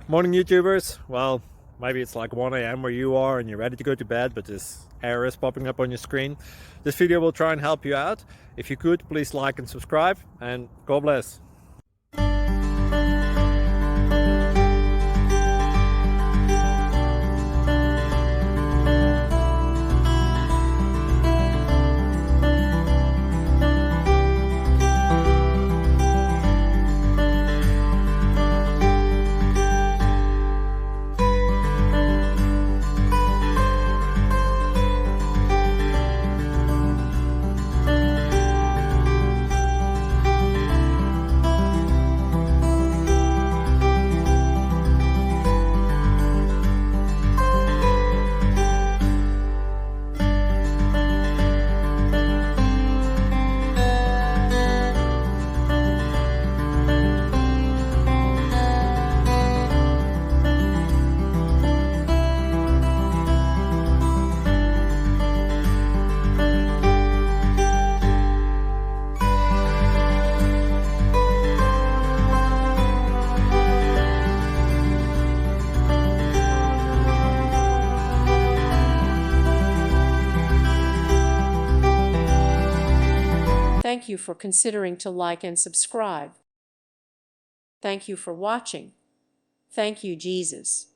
Morning YouTubers. Well, maybe it's like 1 a.m. where you are and you're ready to go to bed, but this error is popping up on your screen. This video will try and help you out. If you could, please like and subscribe, and God bless. Thank you for considering to like and subscribe. Thank you for watching. Thank you, Jesus.